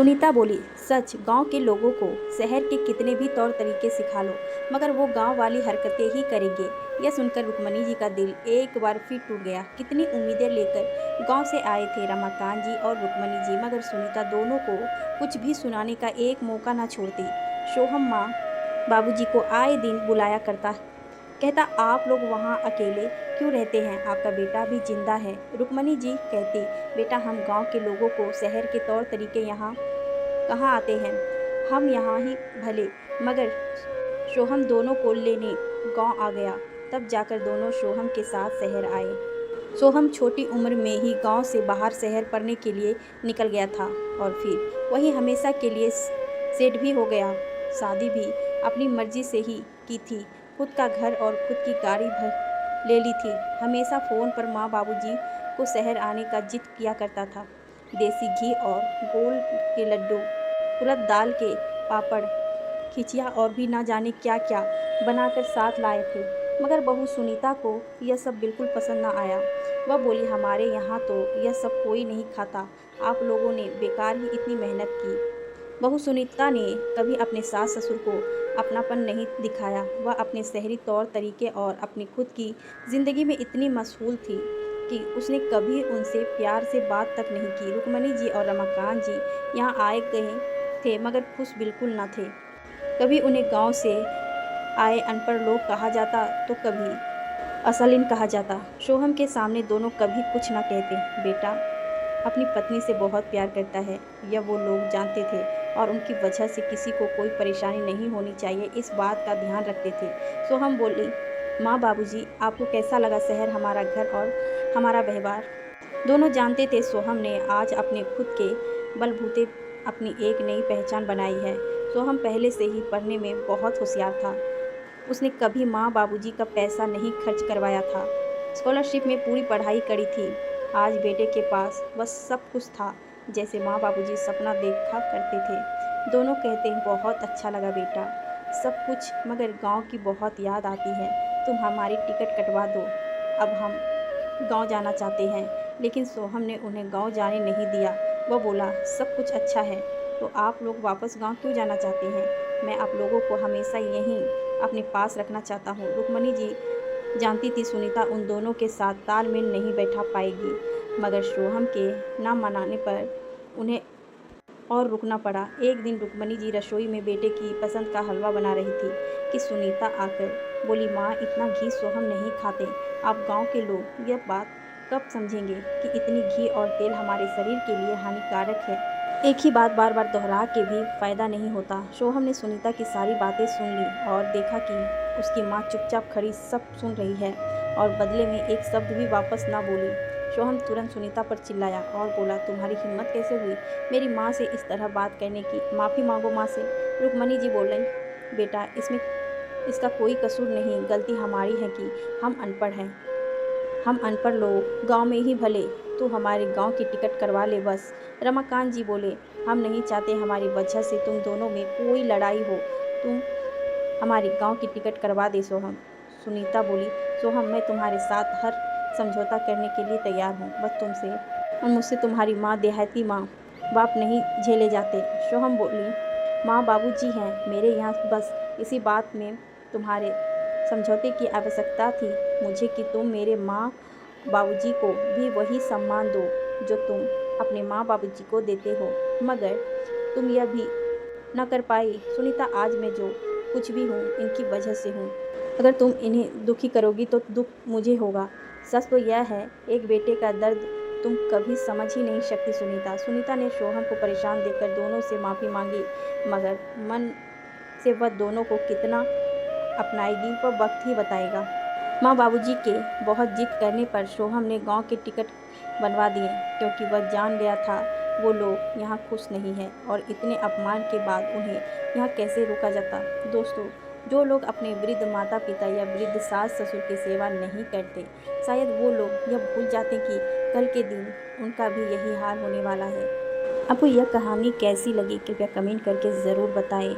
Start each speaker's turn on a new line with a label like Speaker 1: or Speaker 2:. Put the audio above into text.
Speaker 1: सुनीता बोली, सच गांव के लोगों को शहर के कितने भी तौर तरीके सिखा लो मगर वो गांव वाली हरकतें ही करेंगे। यह सुनकर रुक्मणी जी का दिल एक बार फिर टूट गया। कितनी उम्मीदें लेकर गांव से आए थे रमाकांत जी और रुक्मणी जी, मगर सुनीता दोनों को कुछ भी सुनाने का एक मौका ना छोड़ती। सोहम माँ बाबूजी को आए दिन बुलाया करता, कहता आप लोग वहाँ अकेले क्यों रहते हैं, आपका बेटा भी जिंदा है। रुक्मणी जी कहती, बेटा हम गांव के लोगों को शहर के तौर तरीके यहाँ कहाँ आते हैं, हम यहाँ ही भले। मगर सोहम दोनों को लेने गांव आ गया, तब जाकर दोनों सोहम के साथ शहर आए। सोहम छोटी उम्र में ही गांव से बाहर शहर पढ़ने के लिए निकल गया था और फिर वही हमेशा के लिए सेट भी हो गया। शादी भी अपनी मर्जी से ही की थी, खुद का घर और खुद की गाड़ी भर ले ली थी। हमेशा फ़ोन पर माँ बाबूजी को शहर आने का जिद किया करता था। देसी घी और गोल के लड्डू, उड़द दाल के पापड़, खिचिया और भी ना जाने क्या क्या बनाकर साथ लाए थे। मगर बहू सुनीता को यह सब बिल्कुल पसंद ना आया। वह बोली, हमारे यहाँ तो यह सब कोई नहीं खाता, आप लोगों ने बेकार ही इतनी मेहनत की। बहू सुनीता ने कभी अपने सास ससुर को अपनापन नहीं दिखाया। वह अपने शहरी तौर तरीके और अपनी खुद की ज़िंदगी में इतनी मशगूल थी कि उसने कभी उनसे प्यार से बात तक नहीं की। रुक्मणी जी और रमाकांत जी यहाँ आए गए थे मगर खुश बिल्कुल न थे। कभी उन्हें गांव से आए अनपढ़ लोग कहा जाता तो कभी असलिन कहा जाता। सोहम के सामने दोनों कभी कुछ न कहते। बेटा अपनी पत्नी से बहुत प्यार करता है, यह वो लोग जानते थे और उनकी वजह से किसी को कोई परेशानी नहीं होनी चाहिए, इस बात का ध्यान रखते थे। सोहम बोली, माँ बाबूजी आपको कैसा लगा शहर, हमारा घर और हमारा व्यवहार। दोनों जानते थे सोहम ने आज अपने खुद के बलबूते अपनी एक नई पहचान बनाई है। सोहम पहले से ही पढ़ने में बहुत होशियार था। उसने कभी माँ बाबूजी का पैसा नहीं खर्च करवाया था, स्कॉलरशिप में पूरी पढ़ाई करी थी। आज बेटे के पास बस सब कुछ था जैसे माँ बाबूजी सपना देखा करते थे। दोनों कहते हैं बहुत अच्छा लगा बेटा सब कुछ, मगर गांव की बहुत याद आती है। तुम हमारी टिकट कटवा दो, अब हम गांव जाना चाहते हैं। लेकिन सोहम ने उन्हें गांव जाने नहीं दिया। वह बोला, सब कुछ अच्छा है तो आप लोग वापस गांव क्यों जाना चाहते हैं, मैं आप लोगों को हमेशा यहीं अपने पास रखना चाहता हूँ। रुक्मणी जी जानती थी सुनीता उन दोनों के साथ तालमेल नहीं बैठा पाएगी, मगर सोहम के ना मनाने पर उन्हें और रुकना पड़ा। एक दिन रुक्मणी जी रसोई में बेटे की पसंद का हलवा बना रही थी कि सुनीता आकर बोली, माँ इतना घी सोहम नहीं खाते, आप गांव के लोग यह बात कब समझेंगे कि इतनी घी और तेल हमारे शरीर के लिए हानिकारक है। एक ही बात बार बार दोहरा के भी फ़ायदा नहीं होता। सोहम ने सुनीता की सारी बातें सुन ली और देखा कि उसकी माँ चुपचाप खड़ी सब सुन रही है और बदले में एक शब्द भी वापस ना बोली। सोहम तुरंत सुनीता पर चिल्लाया और बोला, तुम्हारी हिम्मत कैसे हुई मेरी माँ से इस तरह बात करने की, माफ़ी मांगो माँ से। रुक्मणी जी बोल रही, बेटा इसमें इसका कोई कसूर नहीं, गलती हमारी है कि हम अनपढ़ हैं। हम अनपढ़ लोग गांव में ही भले, तू हमारे गांव की टिकट करवा ले बस। रमाकांत जी बोले, हम नहीं चाहते हमारी वजह से तुम दोनों में कोई लड़ाई हो, तुम हमारी गांव की टिकट करवा दे सोहम। सुनीता बोली, सोहम मैं तुम्हारे साथ हर समझौता करने के लिए तैयार हूँ, बस तुमसे और मुझसे तुम्हारी माँ देहाती माँ बाप नहीं झेले जाते। सोहम बोली, माँ बाबू जी हैं मेरे यहाँ, बस इसी बात में तुम्हारे समझौते की आवश्यकता थी मुझे कि तुम मेरे माँ बाबूजी को भी वही सम्मान दो जो तुम अपने माँ बाबूजी को देते हो, मगर तुम यह भी न कर पाई। सुनीता आज मैं जो कुछ भी हूँ इनकी वजह से हूँ, अगर तुम इन्हें दुखी करोगी तो दुख मुझे होगा। सच तो यह है एक बेटे का दर्द तुम कभी समझ ही नहीं सकती सुनीता। सुनीता ने सोहम को परेशान देखकर दोनों से माफ़ी मांगी, मगर मन से वह दोनों को कितना अपनाएगी वह वक्त ही बताएगा। माँ बाबूजी के बहुत जिद करने पर सोहम ने गांव के टिकट बनवा दिए, क्योंकि वह जान गया था वो लोग यहाँ खुश नहीं हैं और इतने अपमान के बाद उन्हें यहाँ कैसे रोका जाता। दोस्तों, जो लोग अपने वृद्ध माता पिता या वृद्ध सास ससुर की सेवा नहीं करते, शायद वो लोग यह भूल जाते कि कल के दिन उनका भी यही हाल होने वाला है। आपको यह कहानी कैसी लगी कृपया कमेंट करके ज़रूर बताएं।